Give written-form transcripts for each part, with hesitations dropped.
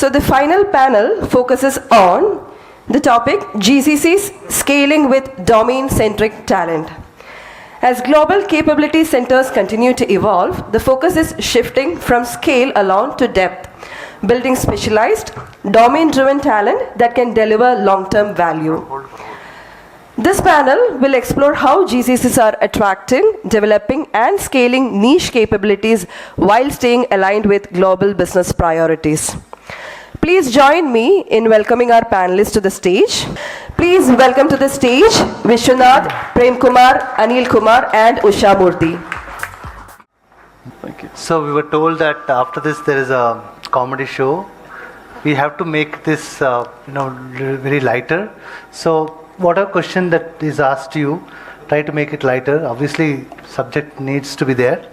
So the final panel focuses on the topic GCCs Scaling with Domain-Centric Talent. As global capability centers continue to evolve, the focus is shifting from scale alone to depth, building specialized, domain-driven talent that can deliver long-term value. This panel will explore how GCCs are attracting, developing, and scaling niche capabilities while staying aligned with global business priorities. Please join me in welcoming our panelists to the stage. Please welcome to the stage Viswanadh, Prem Kumar, Aneelkumar, and Usha Murthy. Thank you. So we were told that after this there is a comedy show. We have to make this very lighter. So whatever question that is asked to you, try to make it lighter. Obviously, subject needs to be there.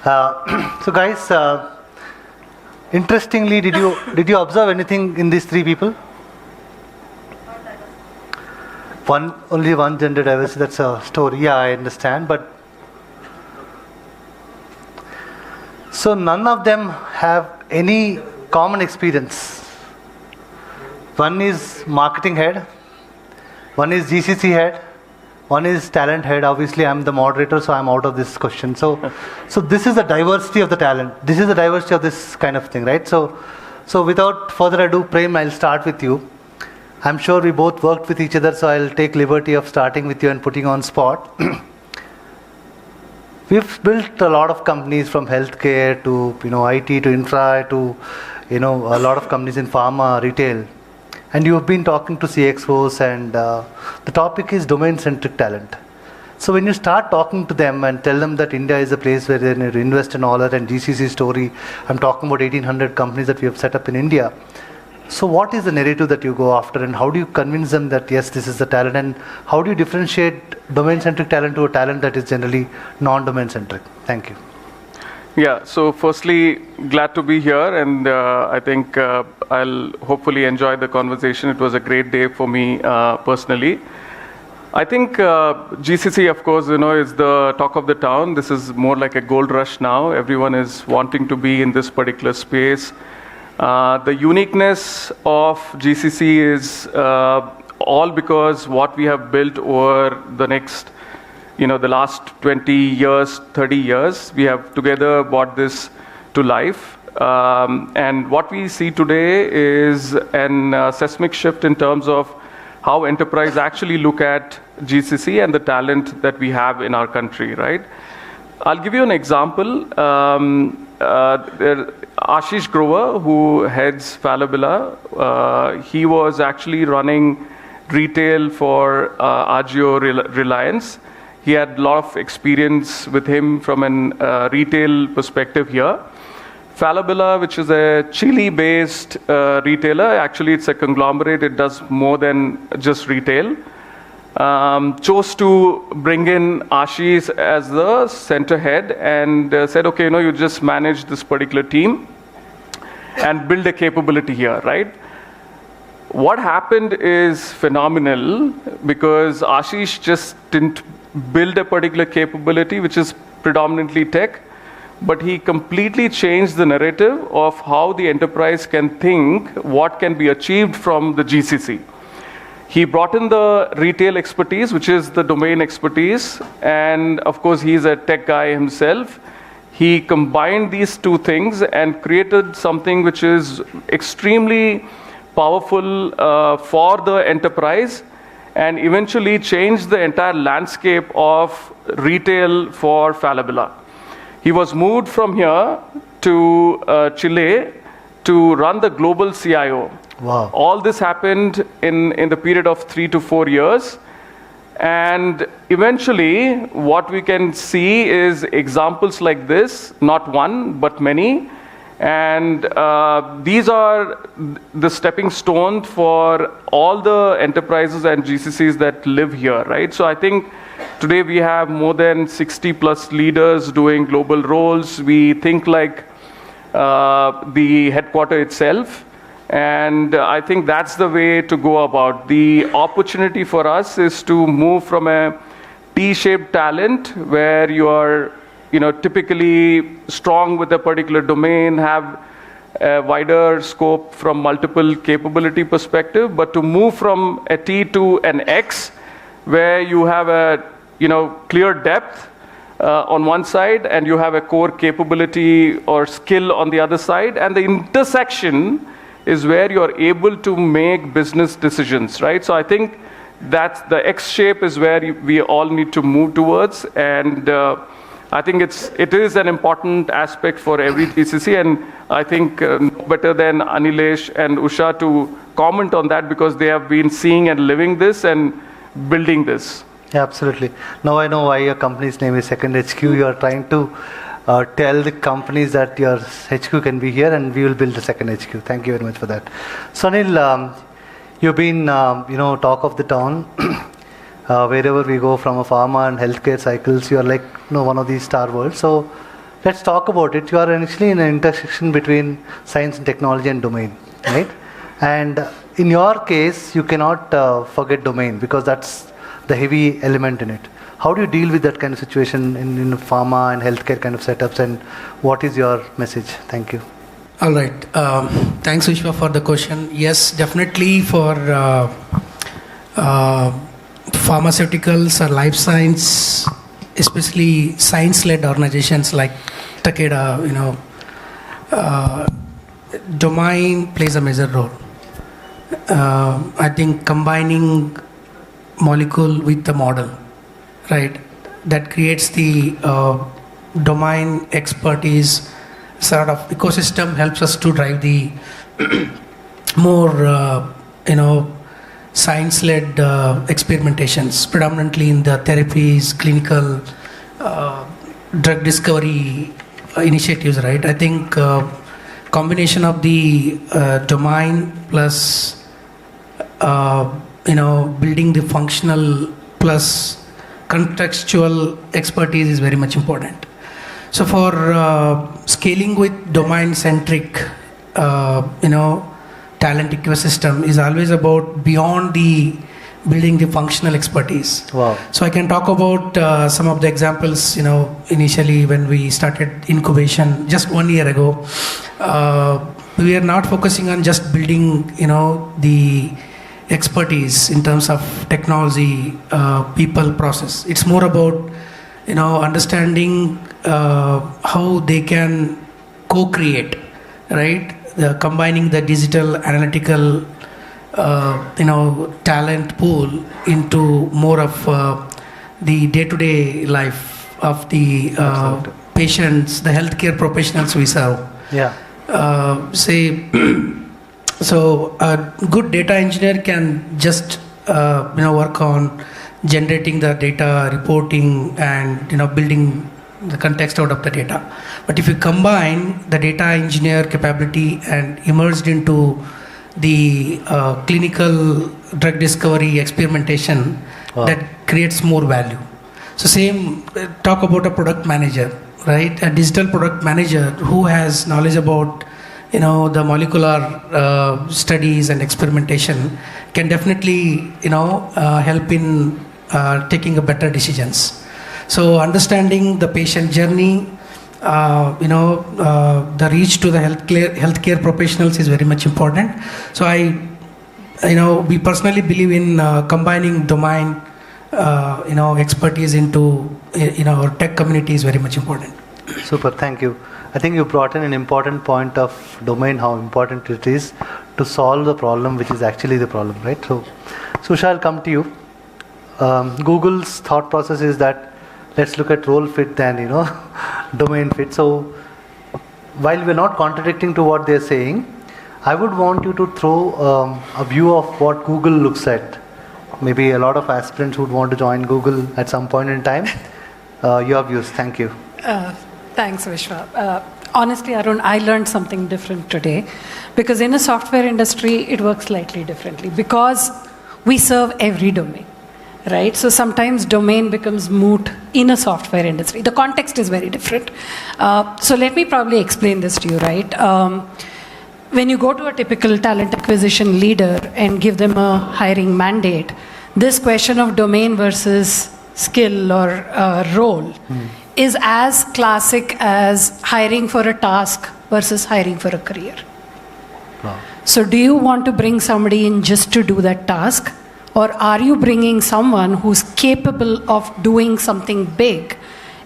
So guys, interestingly, did you observe anything in these three people? Only one gender diversity. That's a story. Yeah, I understand. But so none of them have any common experience. One is marketing head. One is GCC head. One is talent head. Obviously, I'm the moderator, so I'm out of this question. So this is the diversity of the talent. This is the diversity of this kind of thing, right? So without further ado, Prem, I'll start with you. I'm sure we both worked with each other, so I'll take liberty of starting with you and putting on spot. We've built a lot of companies from healthcare to IT to infra to a lot of companies in pharma, retail. And you have been talking to CXOs, and the topic is domain-centric talent. So when you start talking to them and tell them that India is a place where they need to invest in all that, and GCC story, I'm talking about 1,800 companies that we have set up in India. So what is the narrative that you go after, and how do you convince them that yes, this is the talent, and how do you differentiate domain-centric talent to a talent that is generally non-domain-centric? Thank you. Yeah, so firstly, glad to be here, and I think I'll hopefully enjoy the conversation. It was a great day for me personally. I think GCC, of course, is the talk of the town. This is more like a gold rush now. Everyone is wanting to be in this particular space. The uniqueness of GCC is all because what we have built over the next the last 20 years, 30 years, we have together brought this to life. And what we see today is an seismic shift in terms of how enterprise actually look at GCC and the talent that we have in our country, right? I'll give you an example. Ashish Grover, who heads Falabella, he was actually running retail for Agio Reliance. He had a lot of experience with him from a retail perspective here. Falabella, which is a Chile-based retailer, actually it's a conglomerate, it does more than just retail, chose to bring in Ashish as the center head and said, okay, you just manage this particular team and build a capability here, right? What happened is phenomenal because Ashish just didn't build a particular capability, which is predominantly tech, but he completely changed the narrative of how the enterprise can think what can be achieved from the GCC. He brought in the retail expertise, which is the domain expertise, and of course he's a tech guy himself. He combined these two things and created something which is extremely powerful for the enterprise, and eventually changed the entire landscape of retail for Falabella. He was moved from here to Chile to run the global CIO. Wow. All this happened in the period of 3 to 4 years. And eventually, what we can see is examples like this, not one, but many. And these are the stepping stone for all the enterprises and GCCs that live here, right? So I think today we have more than 60 plus leaders doing global roles. We think like the headquarter itself. And I think that's the way to go about. The opportunity for us is to move from a T-shaped talent where you are typically strong with a particular domain, have a wider scope from multiple capability perspective, but to move from a T to an X, where you have a clear depth on one side, and you have a core capability or skill on the other side, and the intersection is where you're able to make business decisions, right? So I think that's the X shape is where we all need to move towards, and I think it is an important aspect for every GCC, and I think no better than Anilesh and Usha to comment on that, because they have been seeing and living this and building this. Yeah, absolutely. Now I know why your company's name is Secondhq. You are trying to tell the companies that your HQ can be here, and we will build the second HQ. Thank you very much for that. So Anil, you've been talk of the town. Wherever we go from a pharma and healthcare cycles, you are like one of these star worlds. So let's talk about it. You are actually in an intersection between science and technology and domain, right? And in your case, you cannot forget domain, because that's the heavy element in it. How do you deal with that kind of situation in pharma and healthcare kind of setups, and what is your message? Thank you. All right. Thanks, Vishwa, for the question. Yes, definitely for pharmaceuticals or life science, especially science-led organizations like Takeda, domain plays a major role. I think combining molecule with the model, right, that creates the domain expertise sort of ecosystem, helps us to drive the more science-led experimentations, predominantly in the therapies, clinical drug discovery initiatives, right? I think combination of the domain plus building the functional plus contextual expertise is very much important. So for scaling with domain-centric, talent ecosystem is always about beyond the building the functional expertise. Wow. So I can talk about some of the examples, initially when we started incubation just 1 year ago, we are not focusing on just building, the expertise in terms of technology, people, process. It's more about, understanding how they can co-create, right? Combining the digital analytical, talent pool into more of the day-to-day life of the patients, the healthcare professionals we serve. Yeah. So a good data engineer can just work on generating the data, reporting, and building the context out of the data. But if you combine the data engineer capability and immersed into the clinical drug discovery experimentation, wow, that creates more value. So same, talk about a product manager, right? A digital product manager who has knowledge about the molecular studies and experimentation can definitely help in taking a better decisions. So understanding the patient journey, the reach to the healthcare professionals is very much important. So we personally believe in combining domain, expertise into our tech community is very much important. Super, thank you. I think you brought in an important point of domain, how important it is to solve the problem, which is actually the problem, right? So Usha, I'll come to you. Google's thought process is that let's look at role fit than domain fit. So while we're not contradicting to what they're saying, I would want you to throw a view of what Google looks at. Maybe a lot of aspirants would want to join Google at some point in time. Your views. Thank you. Thanks, Vishwa. Honestly, Arun, I learned something different today, because in a software industry, it works slightly differently because we serve every domain, right? So sometimes domain becomes moot in a software industry. The context is very different. So let me probably explain this to you, right? When you go to a typical talent acquisition leader and give them a hiring mandate, this question of domain versus skill or role is as classic as hiring for a task versus hiring for a career. Wow. So do you want to bring somebody in just to do that task? Or are you bringing someone who's capable of doing something big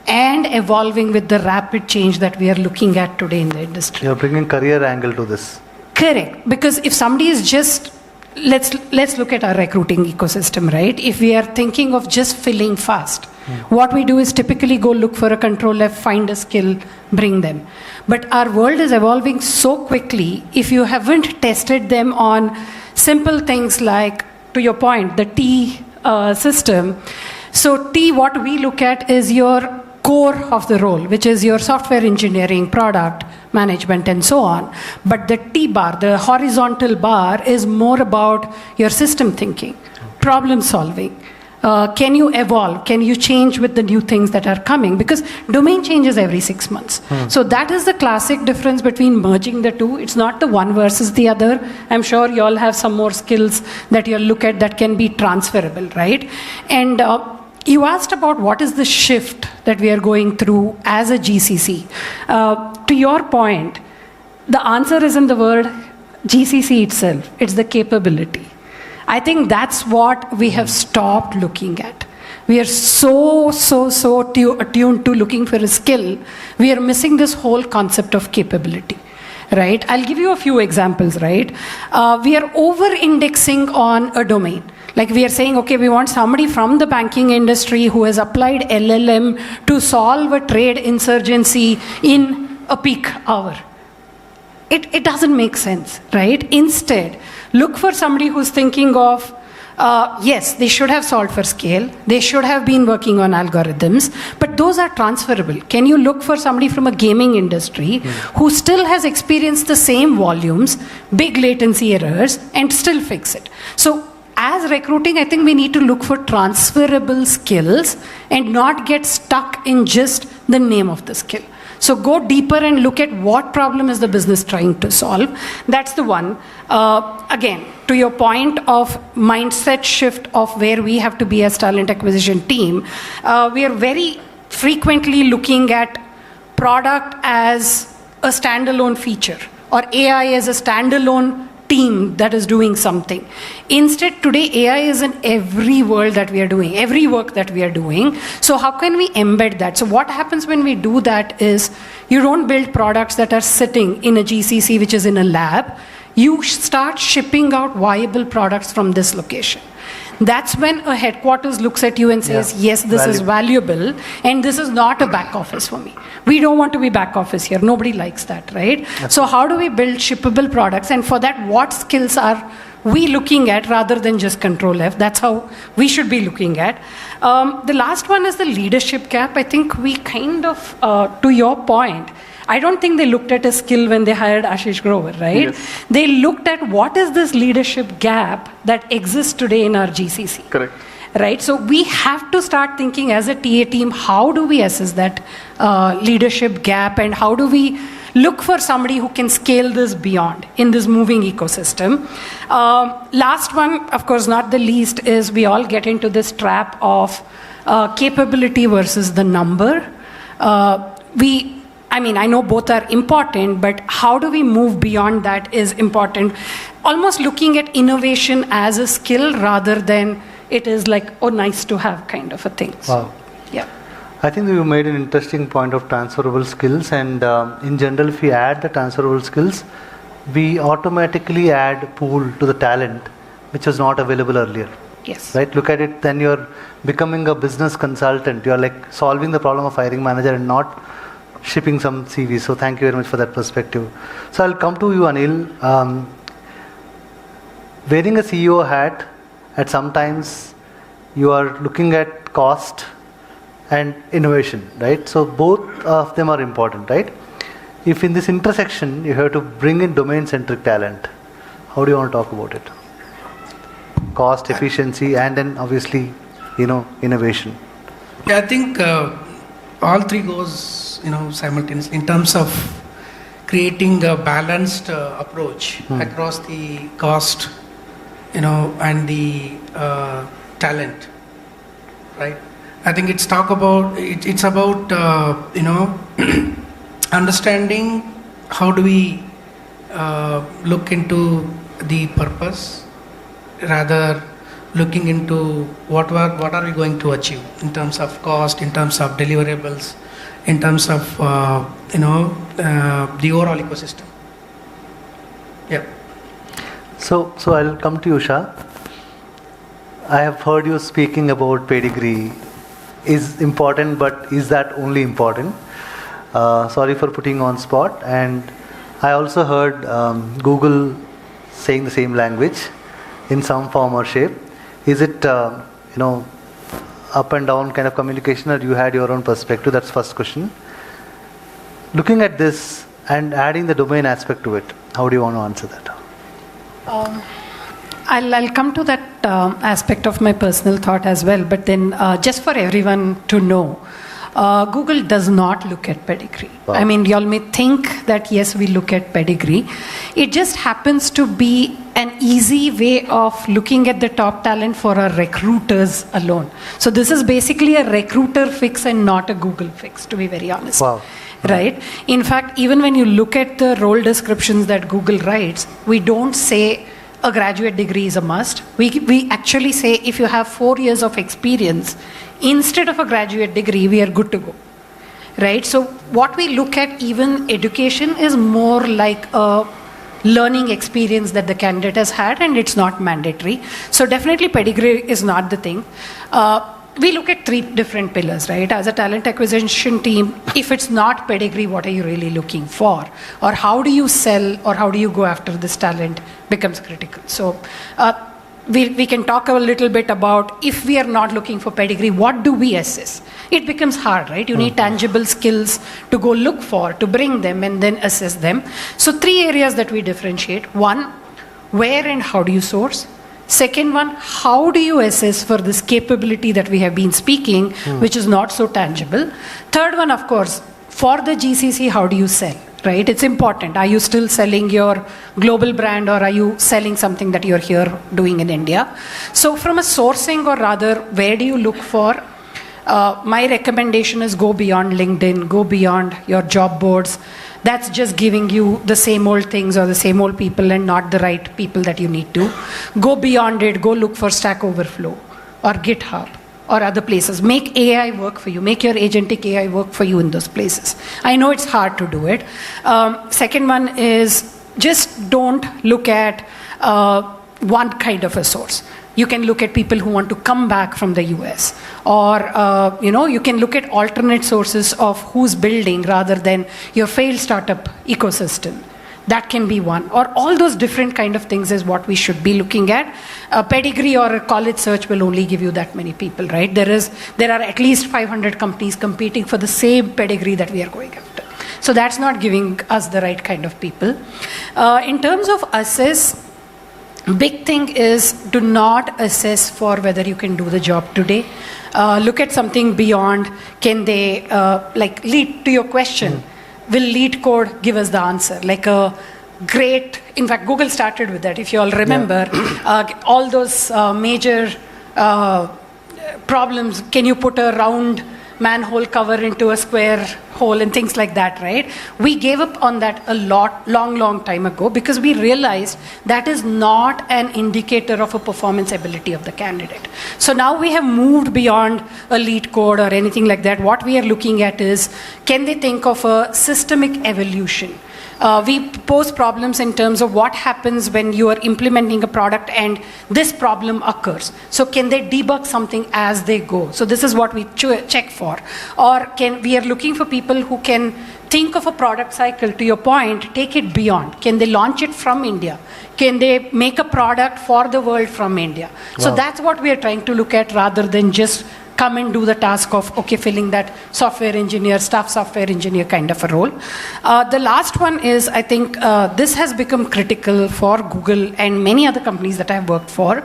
and evolving with the rapid change that we are looking at today in the industry? You're bringing career angle to this. Correct. Because if somebody is just, let's look at our recruiting ecosystem, right? If we are thinking of just filling fast, what we do is typically go look for a control F, find a skill, bring them. But our world is evolving so quickly, if you haven't tested them on simple things like, to your point, the T system. So T, what we look at is your core of the role, which is your software engineering, product management, and so on. But the T bar, the horizontal bar, is more about your system thinking, problem solving. Can you evolve? Can you change with the new things that are coming? Because domain changes every 6 months. So that is the classic difference between merging the two. It's not the one versus the other. I'm sure you all have some more skills that you'll look at that can be transferable, right? And you asked about what is the shift that we are going through as a GCC. To your point, the answer is in the word GCC itself. It's the capability. I think that's what we have stopped looking at. We are so attuned to looking for a skill. We are missing this whole concept of capability, right? I'll give you a few examples, right? We are over-indexing on a domain. Like we are saying, okay, we want somebody from the banking industry who has applied LLM to solve a trade insurgency in a peak hour. It doesn't make sense, right? Instead, look for somebody who's thinking of, yes, they should have solved for scale. They should have been working on algorithms, but those are transferable. Can you look for somebody from a gaming industry who still has experienced the same volumes, big latency errors, and still fix it? So as recruiting, I think we need to look for transferable skills and not get stuck in just the name of the skill. So go deeper and look at what problem is the business trying to solve. That's the one. Again, to your point of mindset shift of where we have to be as talent acquisition team, we are very frequently looking at product as a standalone feature or AI as a standalone team that is doing something. Instead, today AI is in every world that we are doing, every work that we are doing. So how can we embed that? So what happens when we do that is you don't build products that are sitting in a GCC which is in a lab. You start shipping out viable products from this location. That's when a headquarters looks at you and says, yes, this is valuable, and this is not a back office for me. We don't want to be back office here. Nobody likes that, right? So how do we build shippable products? And for that, what skills are we looking at rather than just control F? That's how we should be looking at. The last one is the leadership gap. I think we kind of, to your point, I don't think they looked at a skill when they hired Ashish Grover, right? Yes. They looked at what is this leadership gap that exists today in our GCC. Correct. Right? So we have to start thinking as a TA team, how do we assess that leadership gap and how do we look for somebody who can scale this beyond in this moving ecosystem. Last one, of course, not the least, is we all get into this trap of capability versus the number. I know both are important, but how do we move beyond that is important. Almost looking at innovation as a skill rather than it is like, oh, nice to have kind of a thing. Wow. Yeah. I think you made an interesting point of transferable skills, and in general, if we add the transferable skills, we automatically add pool to the talent, which was not available earlier. Yes. Right? Look at it, then you're becoming a business consultant. You're like solving the problem of hiring manager and not shipping some CVs. So thank you very much for that perspective. So I'll come to you, Anil. Wearing a CEO hat, at sometimes you are looking at cost and innovation, right? So both of them are important, right? If in this intersection you have to bring in domain-centric talent, how do you want to talk about it? Cost, efficiency, and then obviously, innovation. Yeah, I think all three goes, simultaneously in terms of creating a balanced approach across the cost, and the talent, right? I think it's about understanding how do we look into the purpose, rather looking into what are we going to achieve in terms of cost, in terms of deliverables, in terms of the overall ecosystem. Yeah. So I'll come to you, Usha. I have heard you speaking about pedigree is important, but is that only important? Sorry for putting on spot. And I also heard Google saying the same language in some form or shape. Is it up and down kind of communication, or you had your own perspective? That's first question. Looking at this and adding the domain aspect to it, how do you want to answer that? I'll come to that aspect of my personal thought as well, but then just for everyone to know, Google does not look at pedigree. Wow. I mean, y'all may think that yes, we look at pedigree. It just happens to be an easy way of looking at the top talent for our recruiters alone. So this is basically a recruiter fix and not a Google fix, to be very honest. Wow. Right? In fact, even when you look at the role descriptions that Google writes, we don't say a graduate degree is a must. We actually say if you have 4 years of experience, instead of a graduate degree, we are good to go. Right? So what we look at, even education, is more like a learning experience that the candidate has had, and it's not mandatory. So definitely pedigree is not the thing. We look at 3 different pillars, right? As a talent acquisition team, if it's not pedigree, what are you really looking for? Or how do you sell, or how do you go after this talent becomes critical. So we can talk a little bit about, if we are not looking for pedigree, what do we assess? It becomes hard, right? You need tangible skills to go look for, to bring them and then assess them. So 3 areas that we differentiate. 1, where and how do you source? Second one, how do you assess for this capability that we have been speaking, which is not so tangible? Third one, of course, for the GCC, how do you sell, right? It's important. Are you still selling your global brand, or are you selling something that you're here doing in India? So from a sourcing, or rather, where do you look for? My recommendation is go beyond LinkedIn, go beyond your job boards. That's just giving you the same old things or the same old people and not the right people that you need to. Go beyond it, go look for Stack Overflow or GitHub or other places. Make AI work for you, make your agentic AI work for you in those places. I know it's hard to do it. Second one is just don't look at one kind of a source. You can look at people who want to come back from the US, or you can look at alternate sources of who's building rather than your failed startup ecosystem. That can be one, or all those different kind of things is what we should be looking at. A pedigree or a college search will only give you that many people, right? There are at least 500 companies competing for the same pedigree that we are going after. So that's not giving us the right kind of people. In terms of assess, big thing is do not assess for whether you can do the job today. Look at something beyond. Can they lead to your question? Will lead code give us the answer? Like a great, in fact, Google started with that. If you all remember, all those major problems, can you put a round manhole cover into a square hole and things like that, right? We gave up on that a long time ago because we realized that is not an indicator of a performance ability of the candidate. So now we have moved beyond a lead code or anything like that. What we are looking at is, can they think of a systemic evolution? We pose problems in terms of what happens when you are implementing a product and this problem occurs. So can they debug something as they go? So this is what we check for. Or we are looking for people who can think of a product cycle, to your point, take it beyond. Can they launch it from India? Can they make a product for the world from India? Wow. So that's what we are trying to look at, rather than just come and do the task of, filling that software engineer, staff software engineer kind of a role. The last one is, I think this has become critical for Google and many other companies that I've worked for.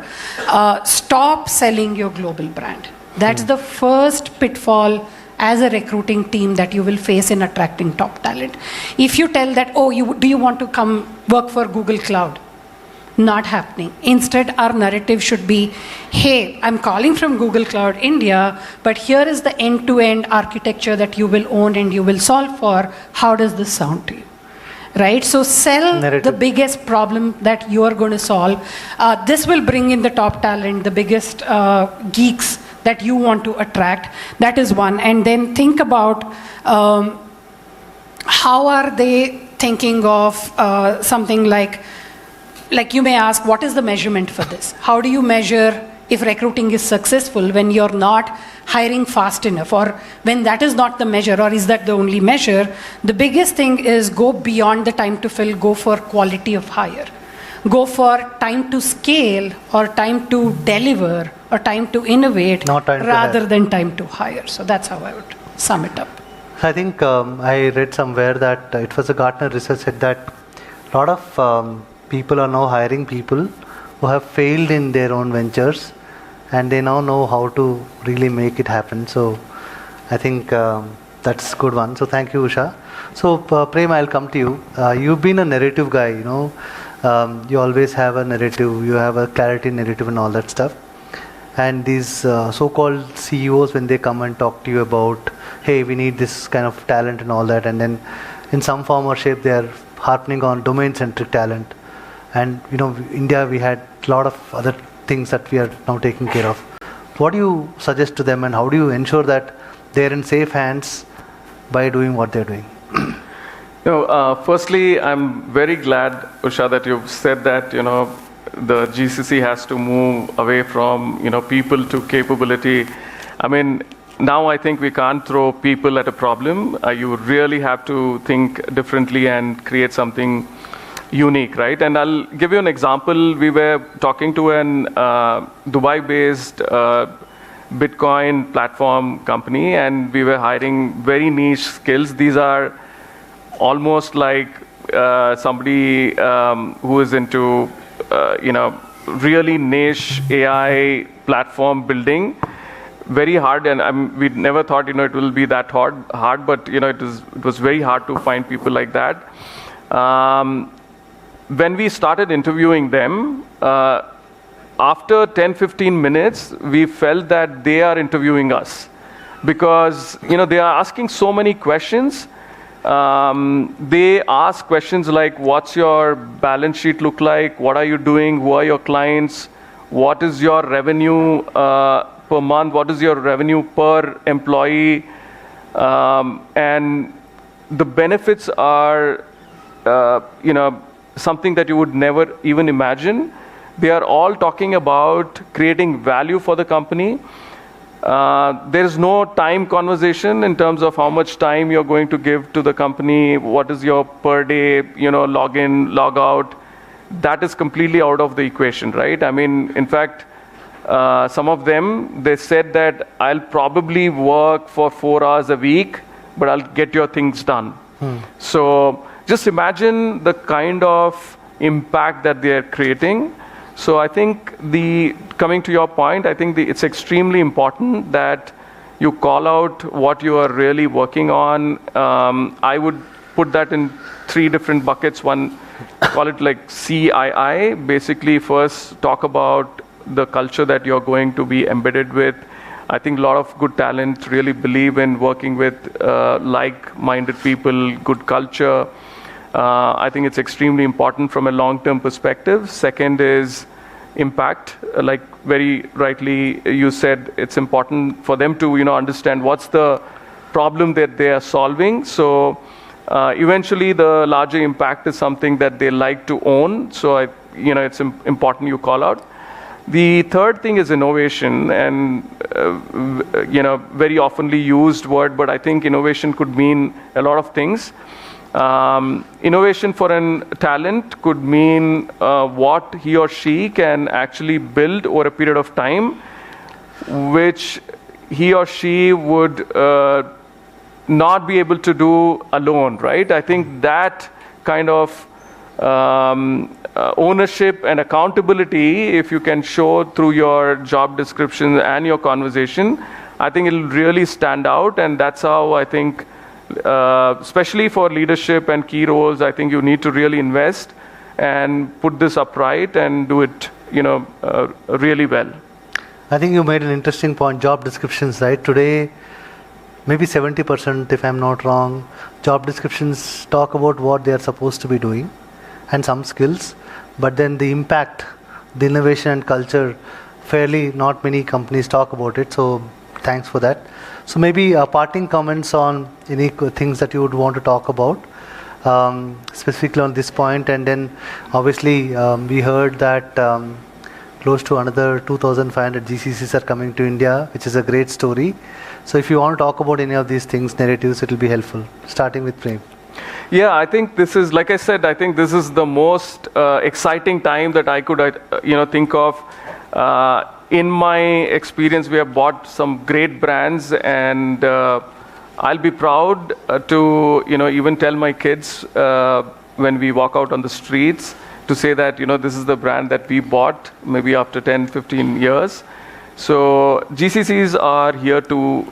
Stop selling your global brand. That's the first pitfall as a recruiting team that you will face in attracting top talent. If you tell that, do you want to come work for Google Cloud? Not happening. Instead, our narrative should be, hey, I'm calling from Google Cloud India, but here is the end-to-end architecture that you will own and you will solve for. How does this sound to you? right? So sell Narrative. the biggest problem that you are going to solve. This will bring in the top talent, the biggest geeks that you want to attract. That is one. And then think about how are they thinking of something like you may ask, what is the measurement for this? How do you measure if recruiting is successful when you're not hiring fast enough, or when that is not the measure, or is that the only measure? The biggest thing is go beyond the time to fill, go for quality of hire. Go for time to scale, or time to deliver, or time to innovate, Not time to rather hire. than time to hire. So that's how I would sum it up. I think I read somewhere that it was a Gartner research said that a lot of people are now hiring people who have failed in their own ventures, and they now know how to really make it happen. So I think that's a good one. So thank you, Usha. So Prem, I'll come to you. You've been a narrative guy, you know. You always have a narrative, you have a clarity narrative and all that stuff. And these so-called CEOs, when they come and talk to you about, hey, we need this kind of talent and all that, and then in some form or shape they are harping on domain-centric talent. And you know, India, we had a lot of other things that we are now taking care of. What do you suggest to them, and how do you ensure that they're in safe hands by doing what they're doing? Firstly, I'm very glad, Usha, that you've said that, you know, the GCC has to move away from, you know, people to capability. I mean, now I think we can't throw people at a problem. You really have to think differently and create something unique, right? And I'll give you an example. We were talking to an Dubai-based Bitcoin platform company, and we were hiring very niche skills. These are almost like somebody who is into, you know, really niche AI platform building. Very hard, and we never thought, you know, it will be that hard, but you know, it was very hard to find people like that. When we started interviewing them, after 10-15 minutes, we felt that they are interviewing us, because you know, they are asking so many questions. They ask questions like, what's your balance sheet look like? What are you doing? Who are your clients? What is your revenue per month? What is your revenue per employee? And the benefits are, you know, something that you would never even imagine. They are all talking about creating value for the company. There is no time conversation in terms of how much time you're going to give to the company, what is your per day, you know, log in, log out. That is completely out of the equation, right? I mean, in fact, some of them, they said that I'll probably work for 4 hours a week, but I'll get your things done. So just imagine the kind of impact that they're creating. So I think coming to your point, I think it's extremely important that you call out what you are really working on. I would put that in 3 different buckets. One, call it like CII. Basically, first talk about the culture that you're going to be embedded with. I think a lot of good talent really believe in working with like-minded people, good culture. I think it's extremely important from a long-term perspective. Second is impact. Like very rightly you said, it's important for them to, you know, understand what's the problem that they are solving. So eventually the larger impact is something that they like to own. So you know, it's important you call out. The third thing is innovation, and you know, very oftenly used word, but I think innovation could mean a lot of things. Innovation for a talent could mean what he or she can actually build over a period of time, which he or she would not be able to do alone, right? I think that kind of ownership and accountability, if you can show through your job description and your conversation, I think it'll really stand out. And that's how I think, especially for leadership and key roles, I think you need to really invest and put this upright and do it, you know, really well. I think you made an interesting point, job descriptions, right? Today, maybe 70%, if I'm not wrong, job descriptions talk about what they are supposed to be doing and some skills, but then the impact, the innovation and culture, fairly not many companies talk about it. So thanks for that. So maybe parting comments on any things that you would want to talk about, specifically on this point. And then obviously we heard that close to another 2,500 GCCs are coming to India, which is a great story. So if you want to talk about any of these things, narratives, it will be helpful. Starting with Prem. Yeah, I think this is, like I said, I think this is the most exciting time that I could, think of. In my experience, we have bought some great brands, and I'll be proud to, even tell my kids when we walk out on the streets to say that, this is the brand that we bought maybe after 10, 15 years. So GCCs are here to,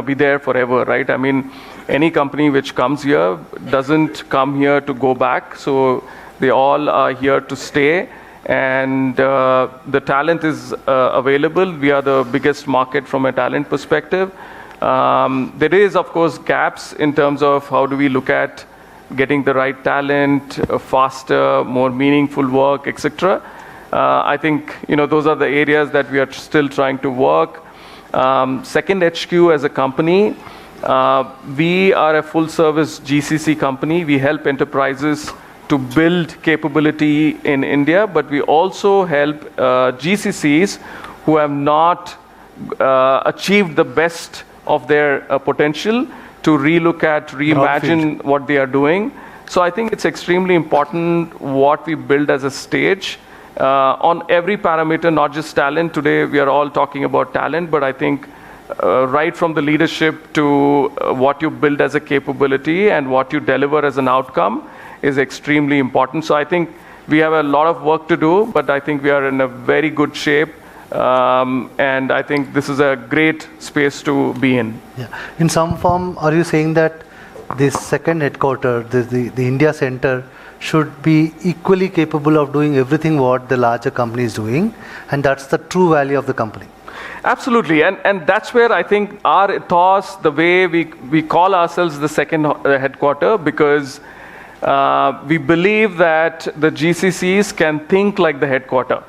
be there forever, right? I mean, any company which comes here doesn't come here to go back. So they all are here to stay. And the talent is available. We are the biggest market from a talent perspective. There is, of course, gaps in terms of how do we look at getting the right talent, faster, more meaningful work, etc. I think those are the areas that we are still trying to work. Secondhq as a company, we are a full-service GCC company. We help enterprises to build capability in India, but we also help GCCs who have not achieved the best of their potential to relook at, reimagine what they are doing. So I think it's extremely important what we build as a stage on every parameter, not just talent. Today we are all talking about talent, but I think right from the leadership to what you build as a capability and what you deliver as an outcome is extremely important. So I think we have a lot of work to do, but I think we are in a very good shape. And I think this is a great space to be in. Yeah. In some form, are you saying that this second headquarter, the India center, should be equally capable of doing everything what the larger company is doing, and that's the true value of the company? Absolutely, and that's where I think our ethos, the way we call ourselves the second headquarter, because we believe that the GCCs can think like the headquarter.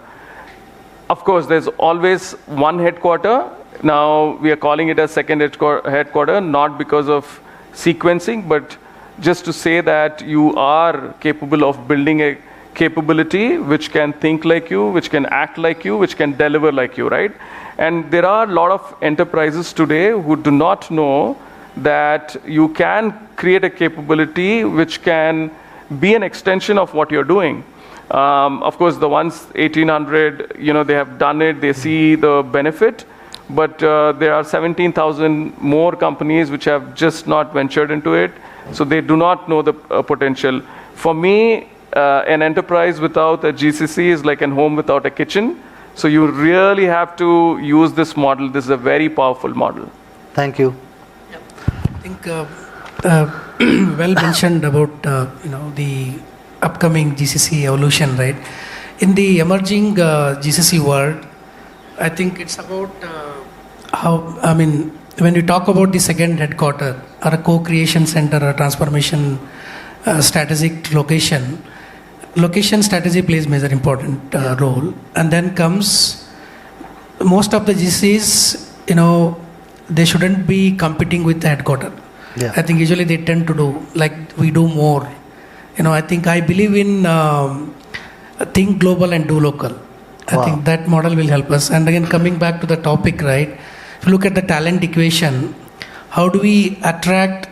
Of course, there's always one headquarter. Now we are calling it a second headquarter, not because of sequencing, but just to say that you are capable of building a capability which can think like you, which can act like you, which can deliver like you, right? And there are a lot of enterprises today who do not know that you can create a capability which can be an extension of what you're doing. Of course, the ones 1800, they have done it, they see the benefit, but there are 17,000 more companies which have just not ventured into it, so they do not know the potential. For me, an enterprise without a GCC is like a home without a kitchen, so you really have to use this model. This is a very powerful model. Thank you. I think well mentioned about the upcoming GCC evolution, right? In the emerging GCC world, I think it's about when you talk about the second headquarter or a co-creation center or transformation strategic location strategy plays major important role. And then comes most of the GCs, they shouldn't be competing with the headquarter. Yeah. I think usually they tend to do, like we do more. I believe in think global and do local. I think that model will help us. And again, coming back to the topic, right? If you look at the talent equation, how do we attract,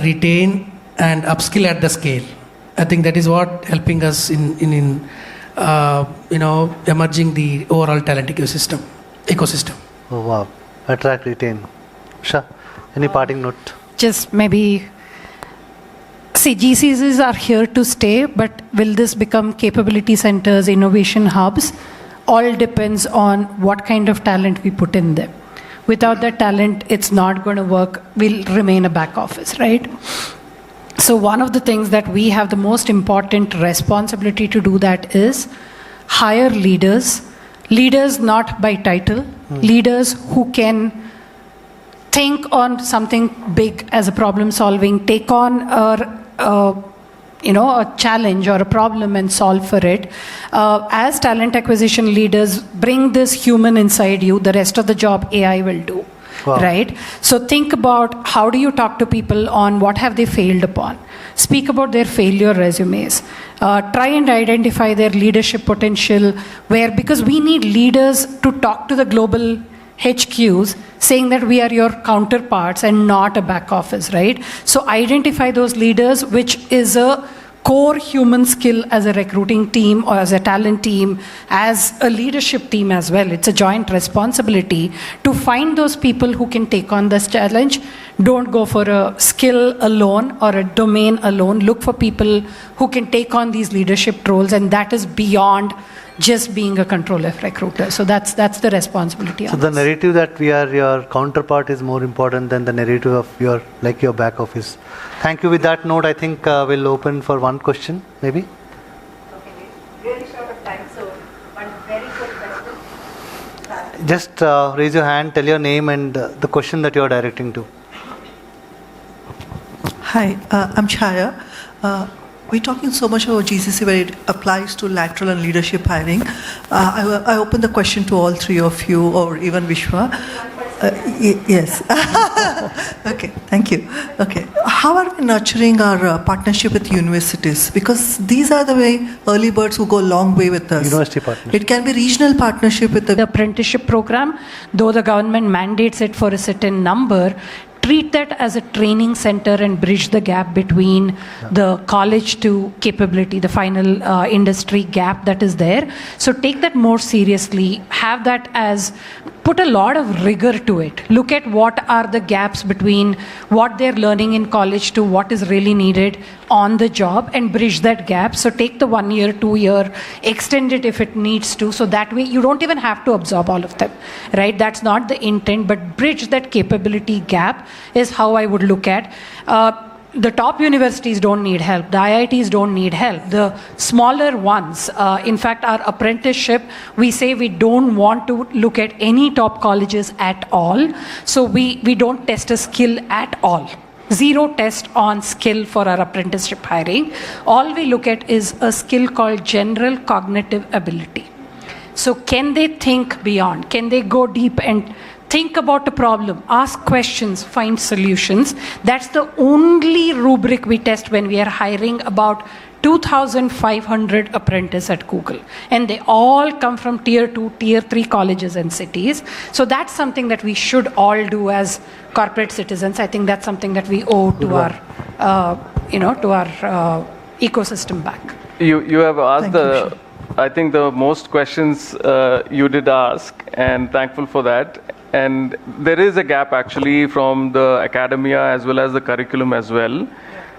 retain, and upskill at the scale? I think that is what helping us in emerging the overall talent ecosystem. Oh wow! Attract, retain. Usha, any parting note? Just maybe. See, GCCs are here to stay, but will this become capability centers, innovation hubs? All depends on what kind of talent we put in them. Without that talent, it's not going to work. We'll remain a back office, right? So one of the things that we have the most important responsibility to do that is hire leaders not by title, leaders who can think on something big as a problem solving, take on a challenge or a problem and solve for it. As talent acquisition leaders, bring this human inside you. The rest of the job AI will do. Wow. Right? So think about how do you talk to people on what have they failed upon. Speak about their failure resumes. Try and identify their leadership potential because we need leaders to talk to the global HQs saying that we are your counterparts and not a back office, right? So identify those leaders, which is a core human skill as a recruiting team or as a talent team, as a leadership team as well. It's a joint responsibility to find those people who can take on this challenge. Don't go for a skill alone or a domain alone. Look for people who can take on these leadership roles, and that is beyond just being a control F recruiter. So that's the responsibility. So the narrative that we are your counterpart is more important than the narrative of your back office. Thank you. With that note, I think we'll open for one question, maybe. Okay, we're really short of time, so one very quick question. Just raise your hand, tell your name and the question that you are directing to. Hi, I'm Chaya. We're talking so much about GCC where it applies to lateral and leadership hiring. I open the question to all three of you, or even Vishwa. Yes. Okay, thank you. Okay. How are we nurturing our partnership with universities? Because these are the way early birds who go a long way with us. University partnership. It can be regional partnership with The apprenticeship program, though the government mandates it for a certain number, treat that as a training center and bridge the gap between the college to capability, the final industry gap that is there. So take that more seriously, have that as, put a lot of rigor to it. Look at what are the gaps between what they're learning in college to what is really needed on the job and bridge that gap. So take the 1 year, 2 year, extend it if it needs to. So that way you don't even have to absorb all of them, right? That's not the intent, but bridge that capability gap is how I would look at. The top universities don't need help. The IITs don't need help. The smaller ones, in fact, our apprenticeship, we say we don't want to look at any top colleges at all. So we don't test a skill at all. Zero test on skill for our apprenticeship hiring. All we look at is a skill called general cognitive ability. So can they think beyond? Can they go deep and think about a problem, ask questions, find solutions? That's the only rubric we test when we are hiring about 2,500 apprentices at Google. And they all come from tier 2, tier 3 colleges and cities. So that's something that we should all do as corporate citizens. I think that's something that we owe to our, to our ecosystem back. You have asked I think the most questions you did ask, and thankful for that. And there is a gap actually from the academia as well as the curriculum as well.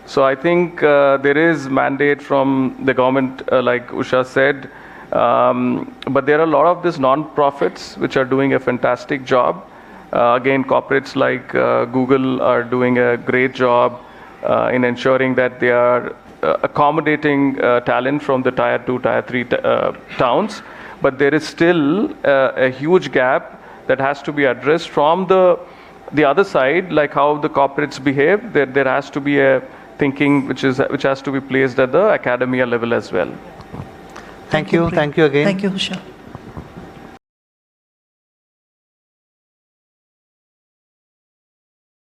So I think there is mandate from the government, like Usha said, but there are a lot of these non-profits which are doing a fantastic job. Again, corporates like Google are doing a great job in ensuring that they are accommodating talent from the tier 2, tier 3 towns. But there is still a huge gap that has to be addressed from the other side, like how the corporates behave. There has to be a thinking which has to be placed at the academia level as well. Thank you again. Thank you, Usha.